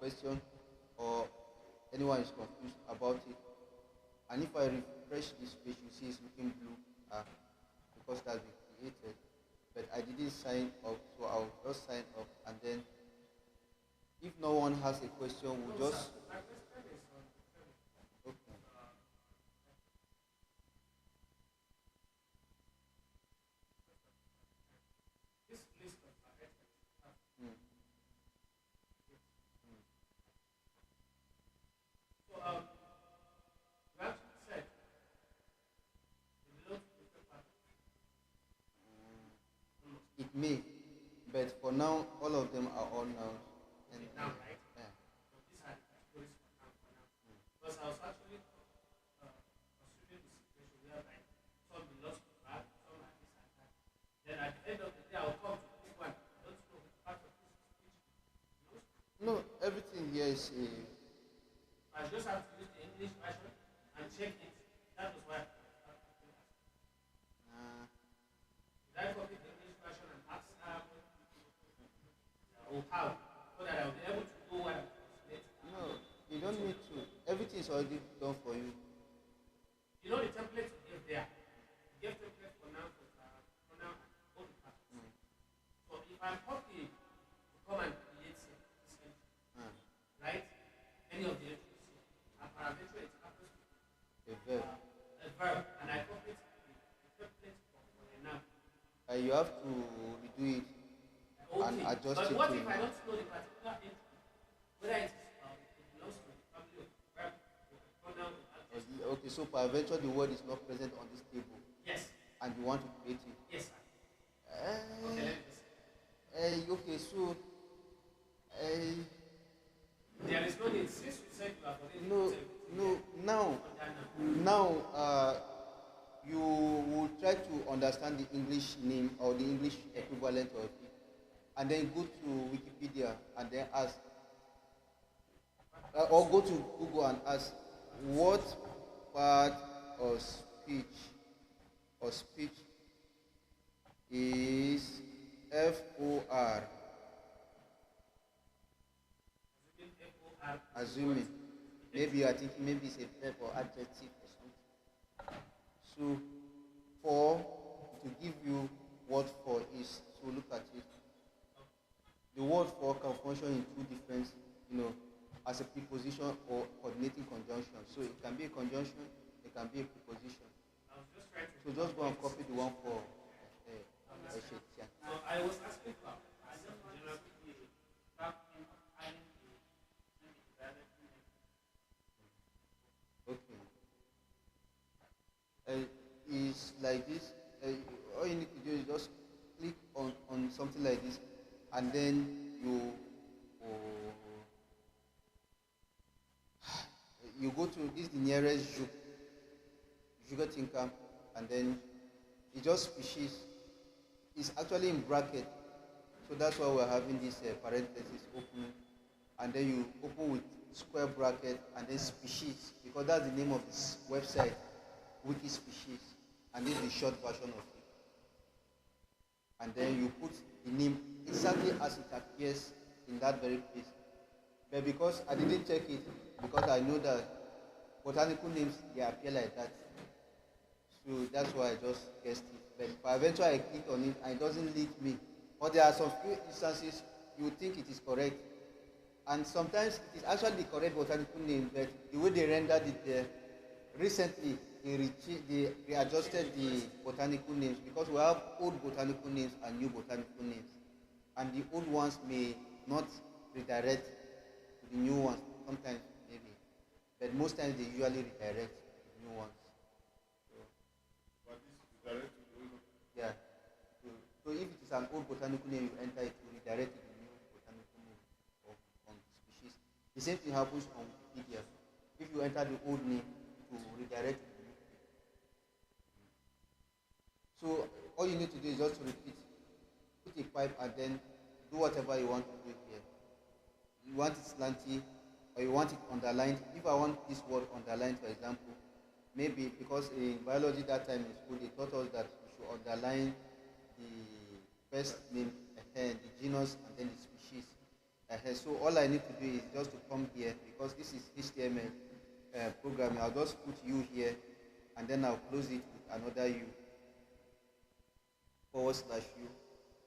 question or anyone is confused about it. And if I refresh this page, you see it's looking blue because that's been created. But I didn't sign up, so I'll just sign up, and then if no one has a question, we'll just. Okay. Mm. It may, but for now, all of them are on now. And yeah. No, everything here is no, you don't need to. Everything is already done for you. Mm. A verb. You have to redo it and adjust it to. Okay, so per adventure the word is not present on this table and you want to create it. Okay, so there is no need. Since you said you have already now you will try to understand the English name or the English equivalent of it, and then go to Wikipedia and then ask, or go to Google and ask, what part of speech is FOR? Assuming. Maybe you are thinking maybe it's a verb or adjective or something. So for to give you what for is, so look at it. The word for can function in two different, as a preposition or coordinating conjunction. So it can be a conjunction, it can be a preposition. So just go and copy the one for So I was asking for okay. It's like this. All you need to do is just click on something like this, and then you go to this the nearest sugar tinker, and then it just species. It's actually in bracket, so that's why we're having this parenthesis opening, and then you open with square bracket and then species, because that's the name of this website, Wiki Species, and this is the short version of it. And then you put the name exactly as it appears in that very place. But because I didn't check it, because I know that botanical names, they appear like that. So that's why I just guessed it. But eventually I click on it and it doesn't lead me. But there are some few instances you think it is correct. And sometimes it is actually the correct botanical name, but the way they rendered it there, recently they readjusted the botanical names, because we have old botanical names and new botanical names. And the old ones may not redirect to the new ones, sometimes maybe. But most times they usually redirect to the new ones. But this redirect to the old one? Yeah. So if it is an old botanical name, you enter it to redirect to the new botanical name on the species. The same thing happens on Wikipedia. If you enter the old name, to redirect to the new. So all you need to do is just to repeat. Put a pipe and then do whatever you want to do here. You want it slanty or you want it underlined. If I want this word underlined, for example, maybe because in biology that time in school they taught us that we should underline the first name, the genus, and then the species. So all I need to do is just to come here, because this is HTML programming. I'll just put U here, and then I'll close it with another U, /U,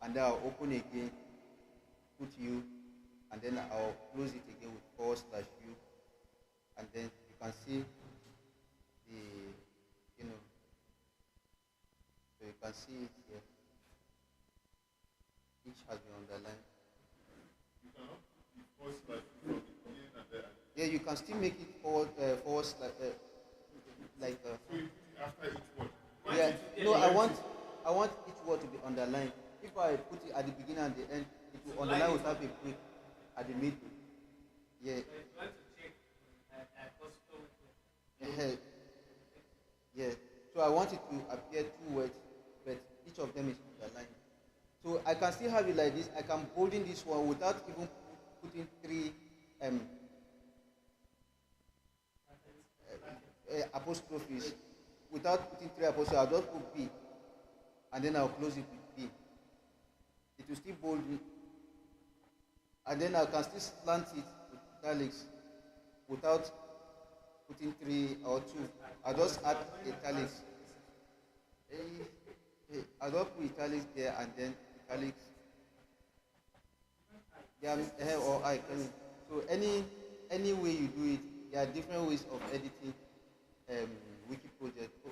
and then I'll open again, put U, and then I'll close it again with /U, and then you can see the, so you can see it here. Each has been underlined. You cannot put the /U from the beginning and then. Yeah, you can still make it forward slash like. So you put it after each word. Yeah, no, I want each word to be underlined. If I put it at the beginning and the end, it will underline without a break at the middle. Yeah. Yeah. So I want it to appear 2 words, but each of them is underlined. So I can still have it like this. I can bolding this one without even putting 3 apostrophes. Without putting 3 apostrophes, I'll just put B, and then I'll close it with B. It will still bold me, and then I can still slant it with italics without putting 3 or 2. I'll just add italics. I'll just put italics there, and then italics. Yeah, or I can. So any way you do it, there are different ways of editing wiki project. So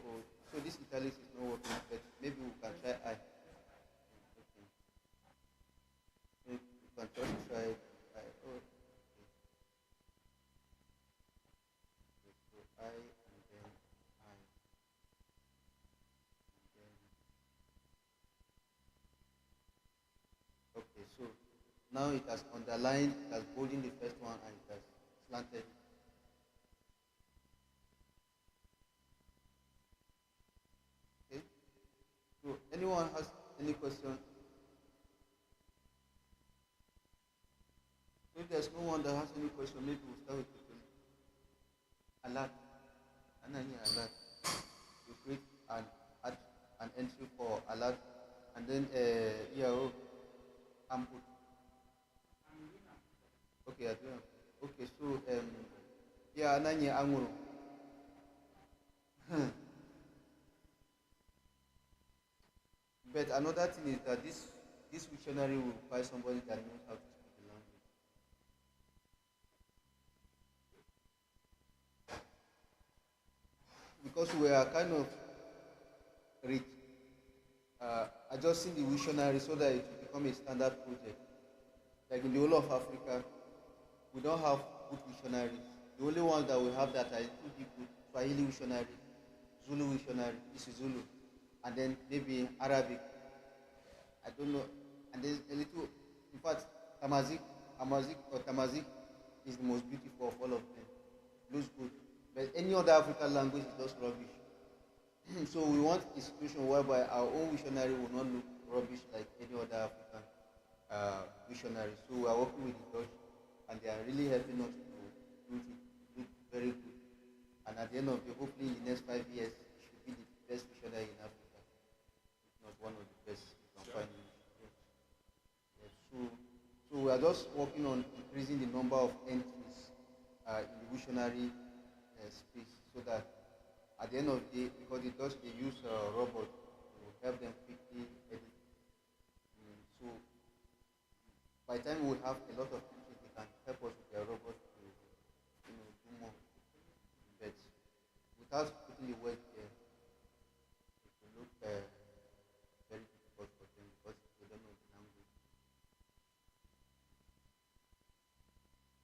this italics is not working, but maybe we can try I. Okay. Maybe we can just try I. Oh, okay. So I, and then I. And then. Okay, so now it has underlined, it has bolded the first one, and it has slanted. Okay. So anyone has any question? If there's no one that has any question, maybe we'll start with the question. Alert. Anani alert. You create and add an entry for alert, and then input. Okay, I do. Okay, so anani anguro. But another thing is that this dictionary will require somebody that knows how to speak the language. Because we are kind of adjusting the dictionary so that it will become a standard project. Like in the whole of Africa, we don't have good dictionaries. The only ones that we have that are two people, Swahili dictionary, Zulu dictionary, this is Zulu, and then maybe Arabic. I don't know. And there's a little, in fact, Tamazic is the most beautiful of all of them. Looks good. But any other African language is just rubbish. So we want a situation whereby our own dictionary will not look rubbish like any other African dictionary. So we are working with the Dutch, and they are really helping us to look very good. And at the end of the day, hopefully in the next 5 years, it should be the best dictionary in Africa, if not one of the best you can find. Yes. So we are just working on increasing the number of entries in the dictionary space, so that at the end of the day, because they use robots to help them quickly edit. So by the time we have a lot of entries, they can help us with their robots to do more. But without putting the work there, it will look very difficult for them because they don't know the language.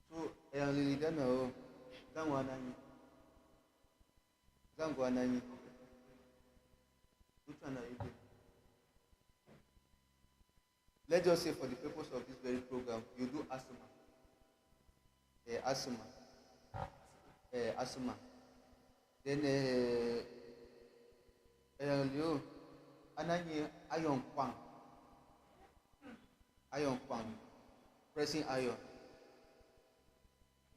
So, which one are you doing? Let's just say for the purpose of this very program, you do asthma. Asthma. Then iron pan, pressing iron.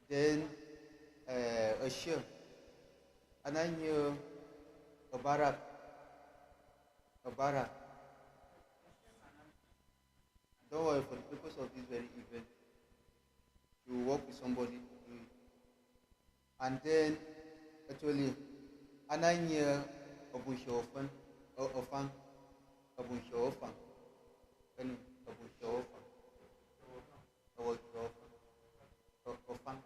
Then a shell. A barrack. Don't worry, for the purpose of this very event, You work with somebody to do it. And then, actually, ananya abushofan, ofan, abushofan, kan abushofan, abushofan, ofan.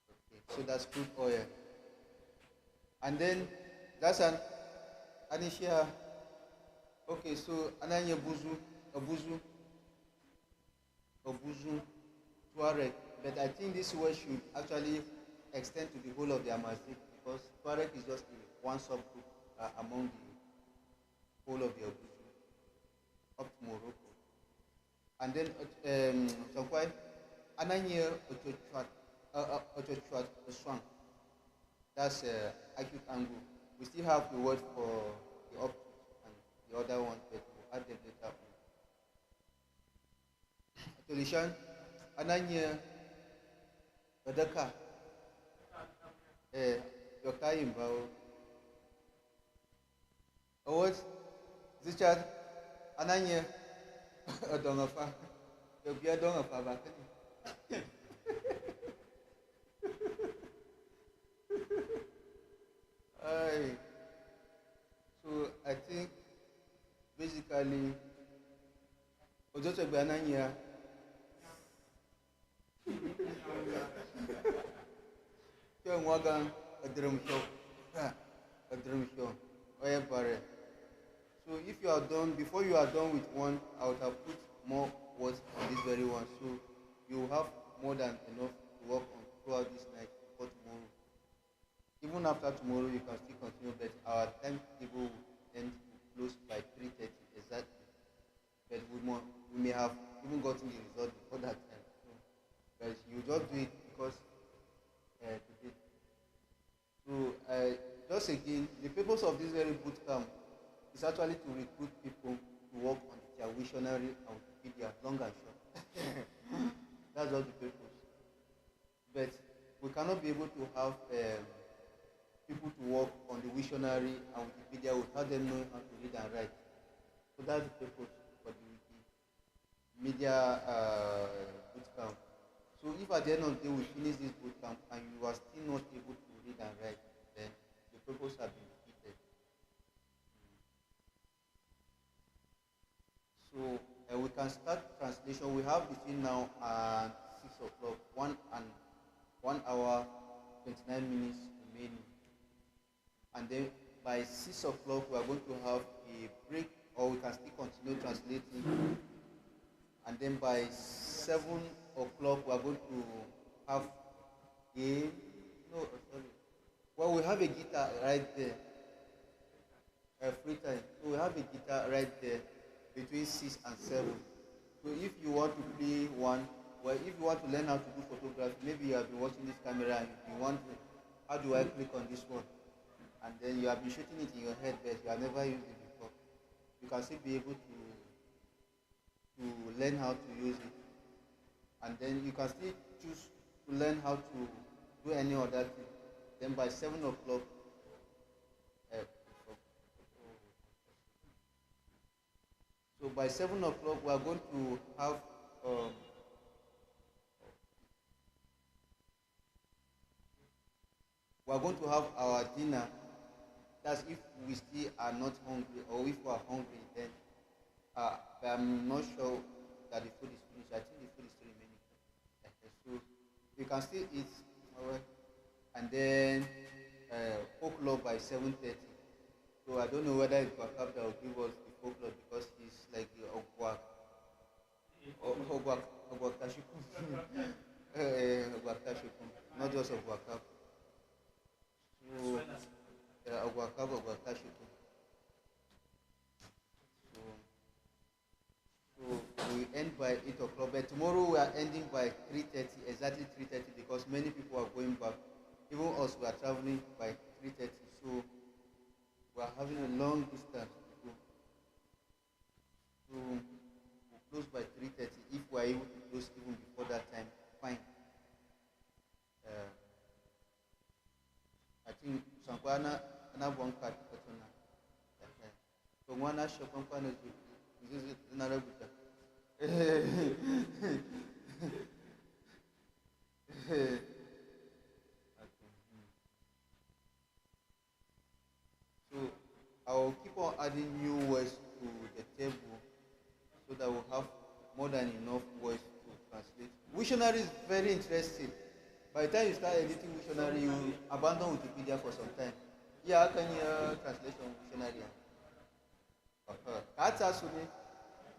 Okay, so that's crude oil. And then that's an anisha. Okay, so ananya buzu, abuzu, abuzu, Tuareg. But I think this word should actually extend to the whole of the Amazigh because Tuareg is just one subgroup among the whole of the Abuzu up to Morocco. And then Sankwai, ananya ochochwat swang. That's acute angle. We still have the word for the up and the other one, but we'll add them later on. Tolishan, ananya odaka, yokai imbao. Awas, zichad, ananya odongafa, yobia dongafa bakani. So I think basically Ojoto Banania Wagan a drum show. A drum show. So if you are done, before you are done with one, I would have put more words on this very one. So you have more than enough to work on throughout this night for tomorrow. Even after tomorrow, you can still continue, but our timetable will end close by 3:30 exactly. But we may have even gotten the result before that time. So, but you just do it because today. So just again, the purpose of this very bootcamp is actually to recruit people to work on their visionary and Wikipedia, long and short. That's all the purpose. But we cannot be able to have people to work on the visionary and Wikipedia without them knowing how to read and write. So that's the purpose for the Wikimedia bootcamp. So if at the end of the day we finish this bootcamp and you are still not able to read and write, then the purpose has been defeated. So we can start translation. We have between now and 6 o'clock, 1 hour, 29 minutes remaining. And then by 6 o'clock we are going to have a break, or we can still continue translating. And then by 7 o'clock we are going to have a well, we have a guitar right there. Free time. So we have a guitar right there between 6 and 7. So if you want to play one, well, if you want to learn how to do photography, maybe you have been watching this camera and you want to, how do I click on this one? And then you have been shooting it in your head, but you have never used it before. You can still be able to learn how to use it. And then you can still choose to learn how to do any other thing. Then by 7 o'clock, so by 7 o'clock we are going to have our dinner. That's if we still are not hungry, or if we are hungry, then I'm not sure that the food is finished. I think the food is still remaining. So we can still eat, alright. And then folklore by 7:30. So I don't know whether it's Bakab that will give us the folklore because he's like the Ogwak. Ogwak Tashikum. Ogwak Tashikum. Not just Ogwakab. So Ogwakab, Ogwak Tashikum. So we end by 8 o'clock. But tomorrow we are ending by 3:30, exactly 3:30, because many people are going back. Even us, we are traveling by 3:30. So we are having a long distance to go. So we'll close by 3:30. If we are able to close even before that time, fine. I think Sankwana na one card katuna. So one Shankwana is another good. So I'll keep on adding new words to the table so that we'll have more than enough words to translate. Wiktionary is very interesting. By the time you start editing Wiktionary, you abandon Wikipedia for some time. Yeah, how can you translation Wiktionary? That's actually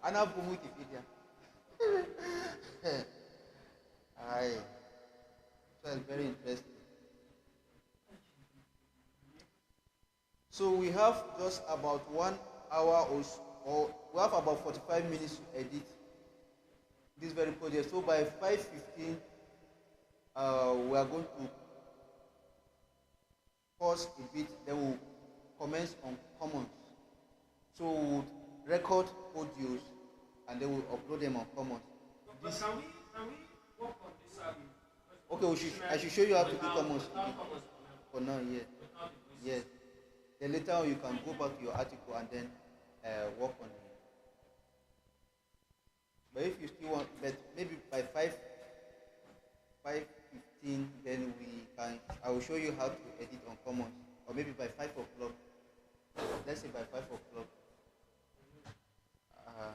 an from Wikipedia. Aye. So it's very interesting. So we have just about 1 hour or we have about 45 minutes to edit this very project. So by 5:15, we are going to pause a bit, then we'll commence on Commons. So we'll record audios and then we'll upload them on Commons. But can we work on this service? Okay, I should show you how to do Commons Without Commons for now, yeah. without the Yes. Then later on you can go back to your article and then work on it. But if you still want, but maybe by 5:15, then I will show you how to edit on Commons. Or maybe by 5 o'clock. Let's say by 5 o'clock. Uh,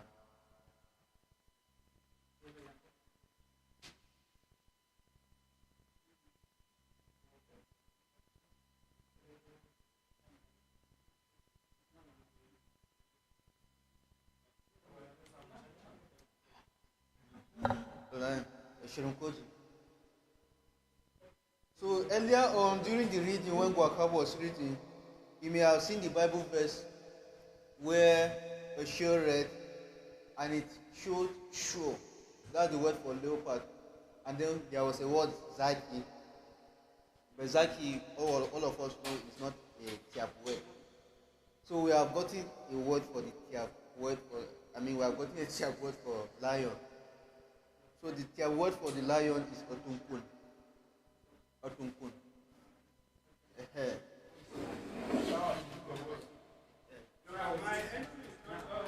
So earlier on during the reading when Guakab was reading, you may have seen the Bible verse where a show read and it showed sure. That's the word for leopard. And then there was a word Zaki. But Zaki, all of us know is not a Tyap word. So we have gotten a word for the Tyap word for we have gotten a Tyap word for lion. So the Tyap word for the lion is Otunkun. Otunkun. My entry is not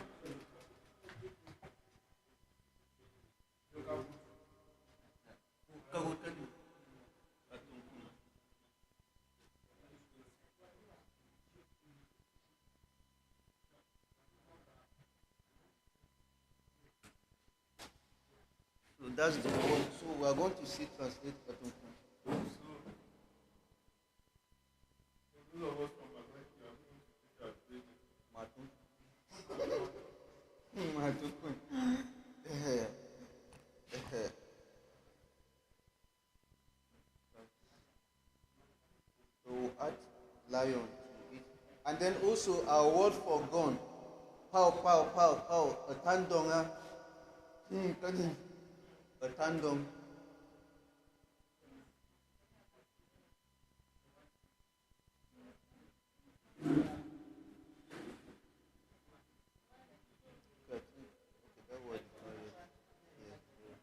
So that's the word. So we are going to see translate Otunkun. Those of us from America are going to take our training. Matun. Matukun. So we'll add lion to it. And then also our word for gun. Pow, pow, pow, pow. A tandong. A tandong. Okay, that word is not yet. Yes, yes.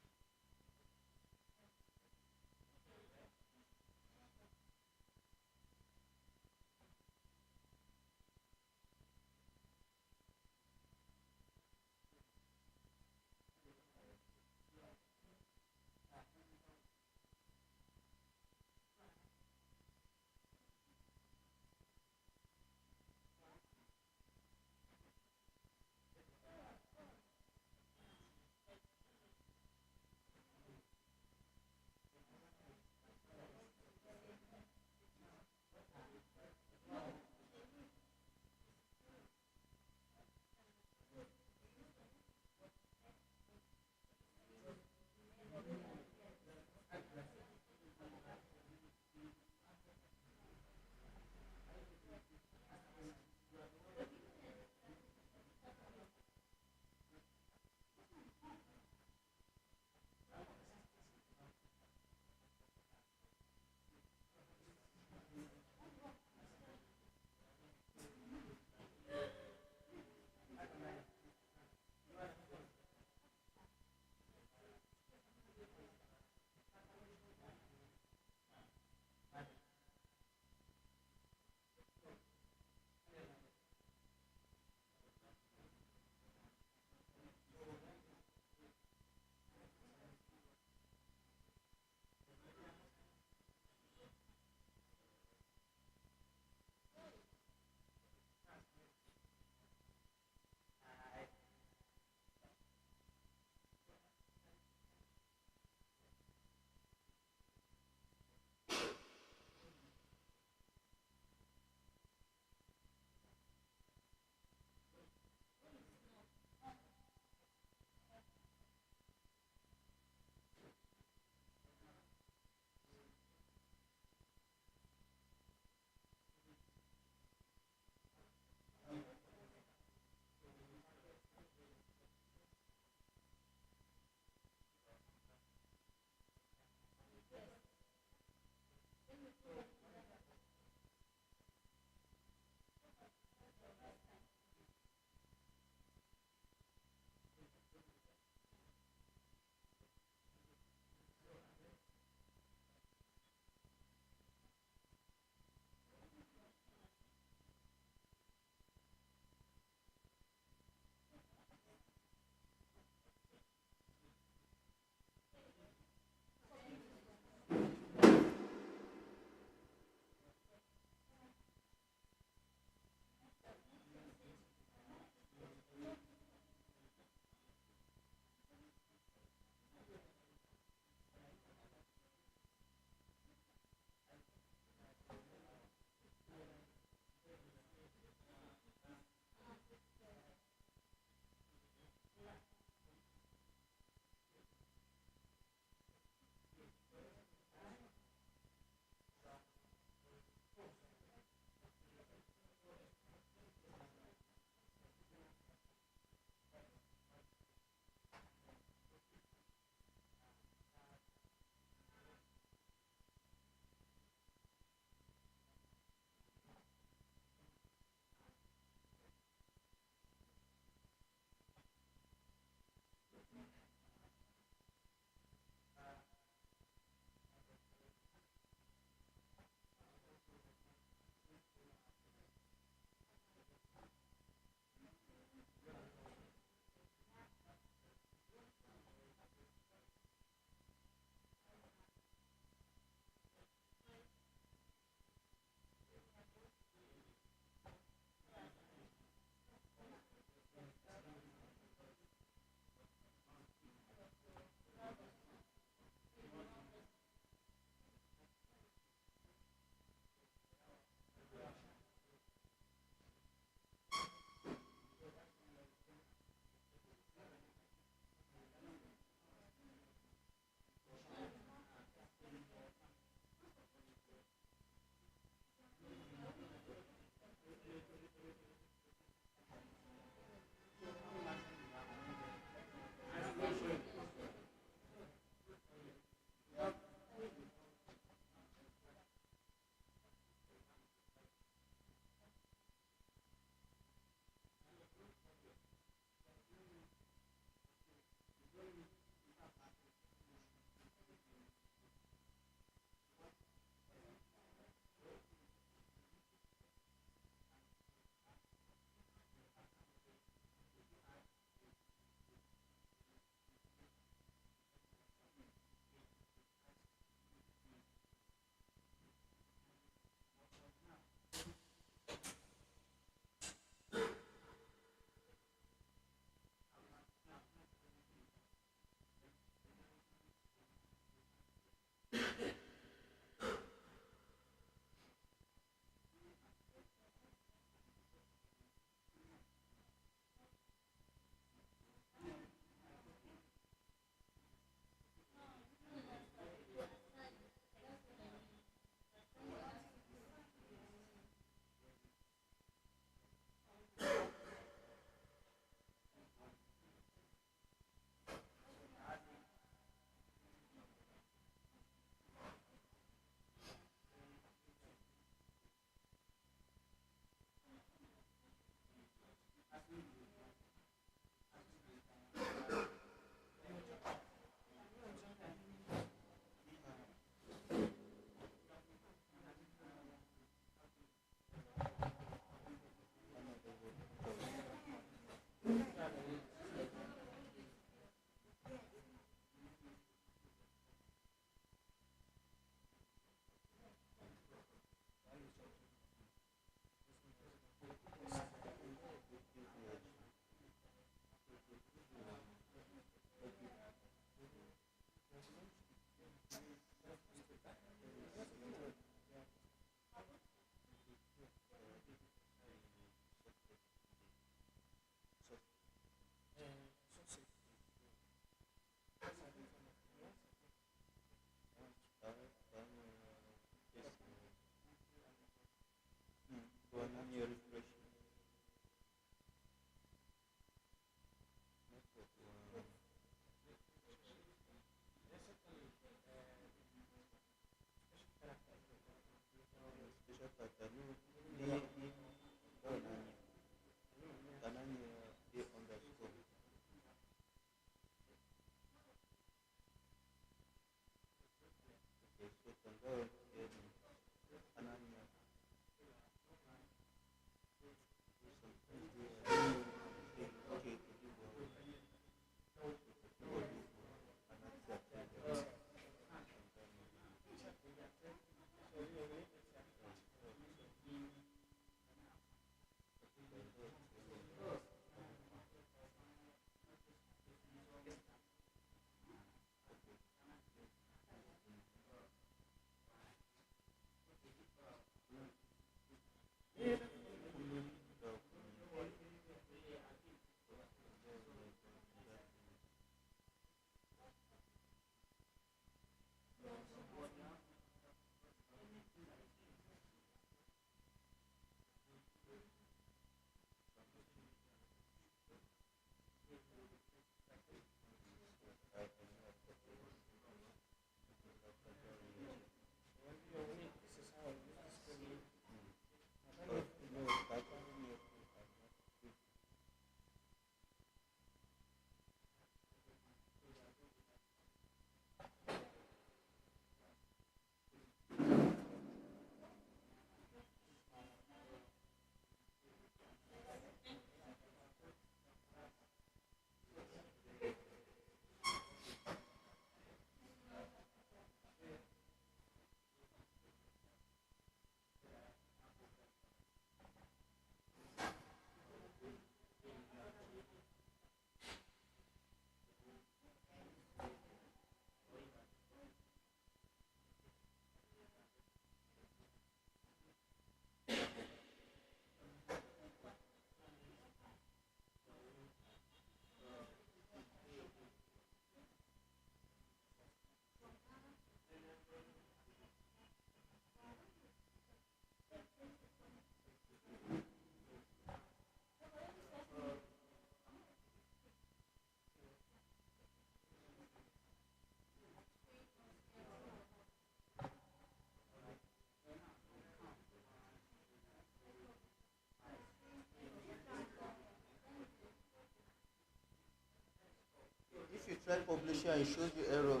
If you try publishing and it shows you error,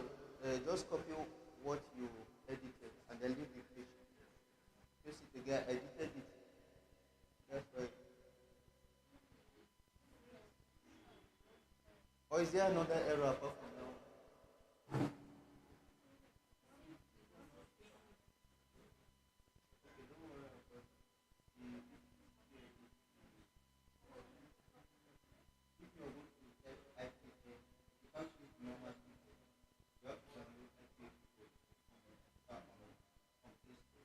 just copy what you edited and then leave the page. You see the guy edited it. That's right. Or is there another error apart from that one? Okay, don't worry about it. If you're going to type IPA, you can't use normal people. You have to download IPA code on Play Store.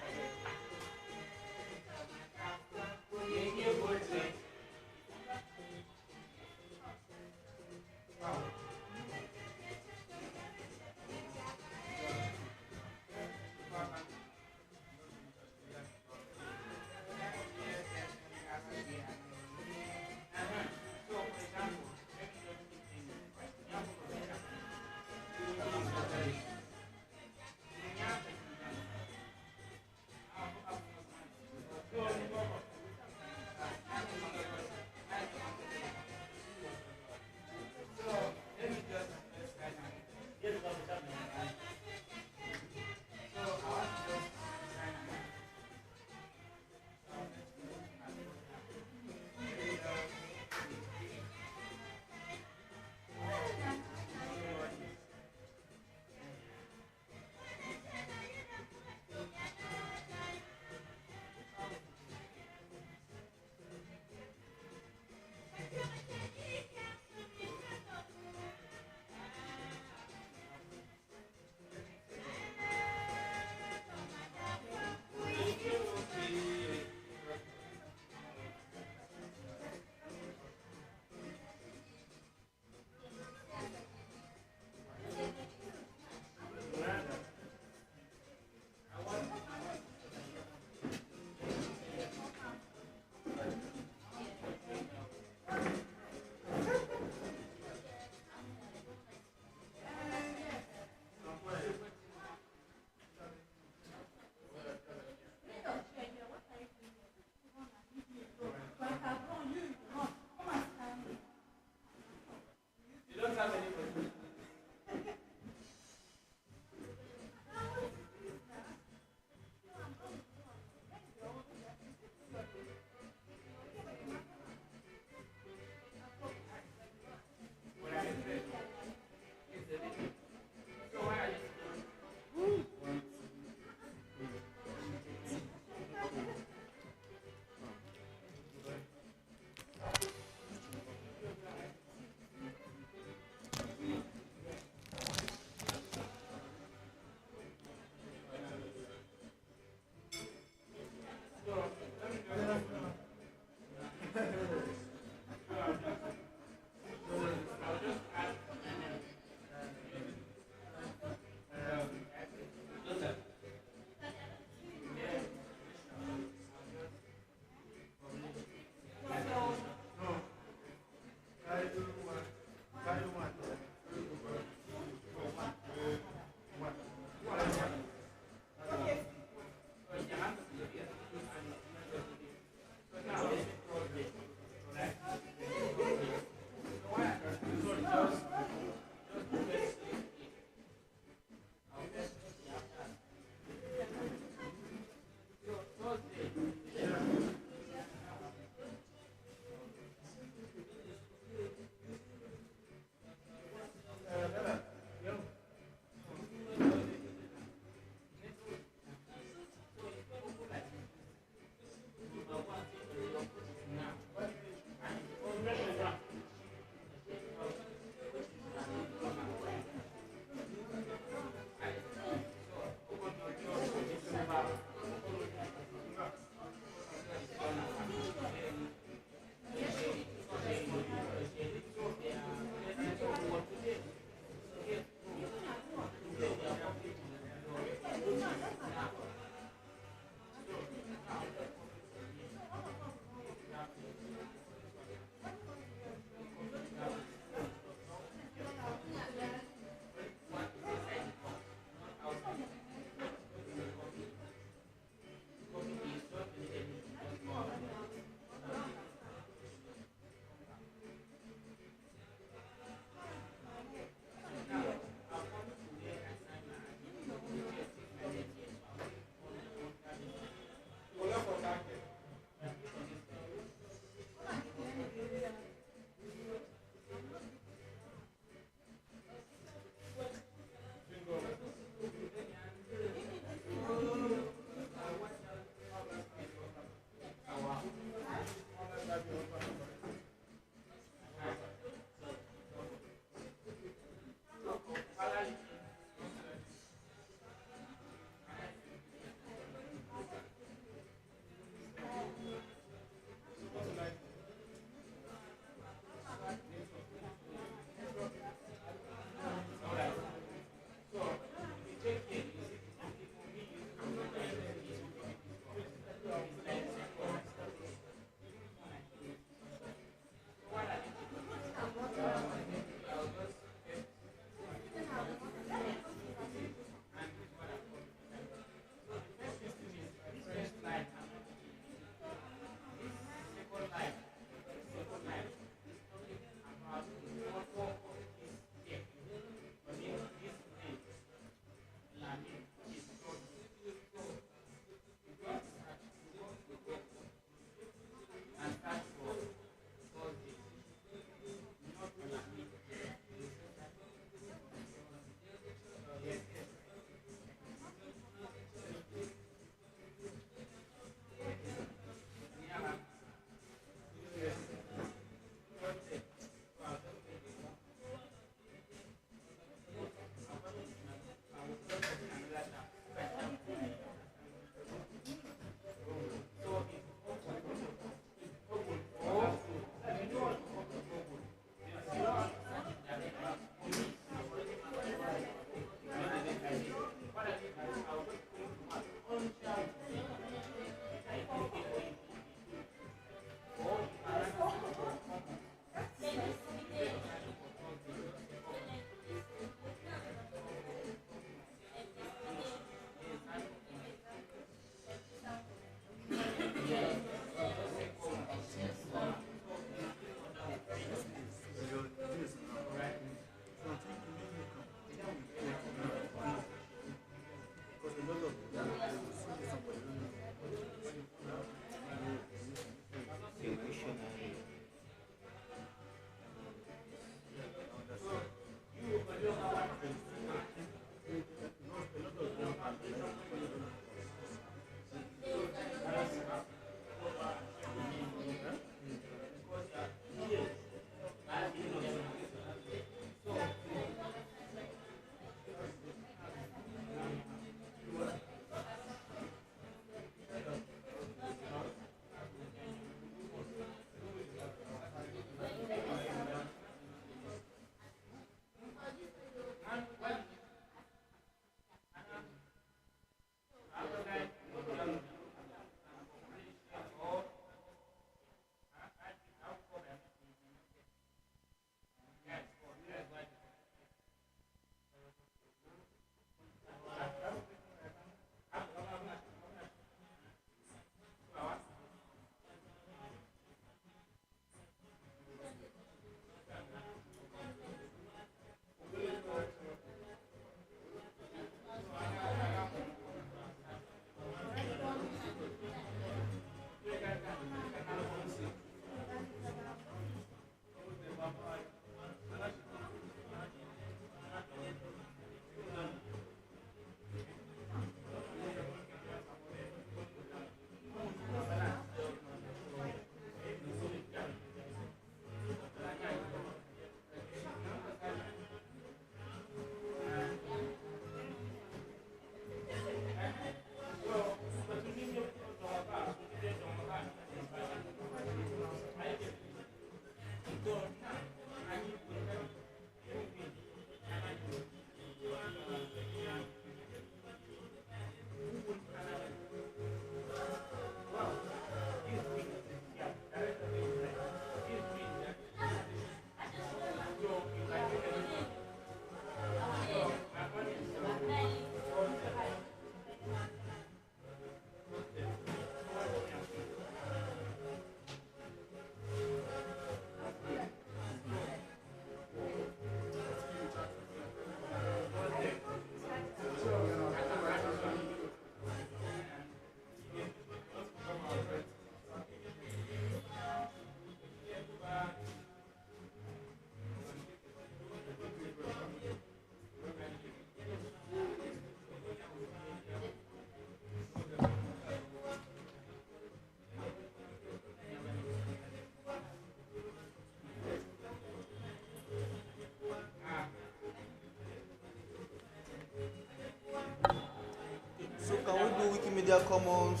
Wikimedia Commons,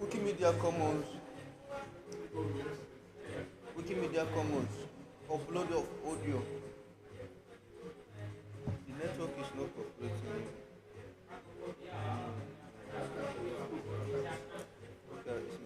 Wikimedia Commons, Wikimedia Commons, upload of audio. The network is not cooperating. Okay,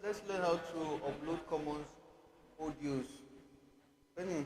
let's learn how to upload commons audios. Penny,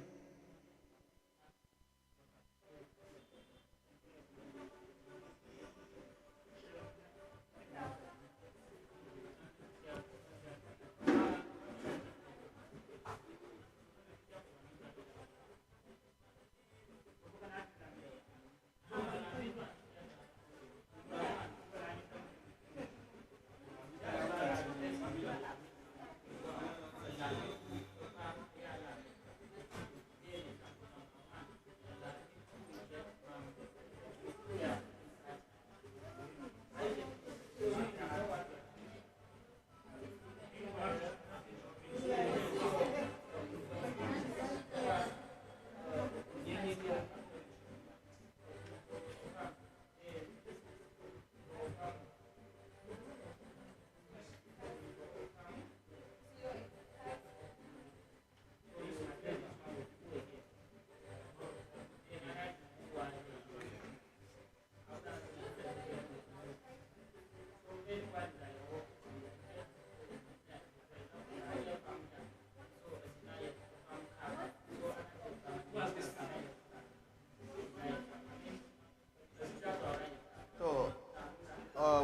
so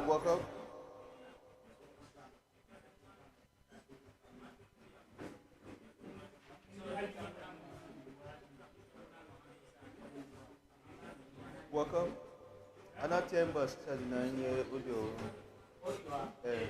welcome. Welcome. Ana temba study na nye audio. Eh,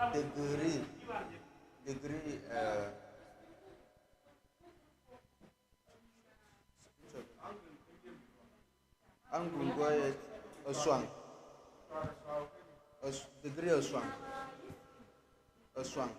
degree, degree, Angungwe Oswang, degree Oswang, Oswang.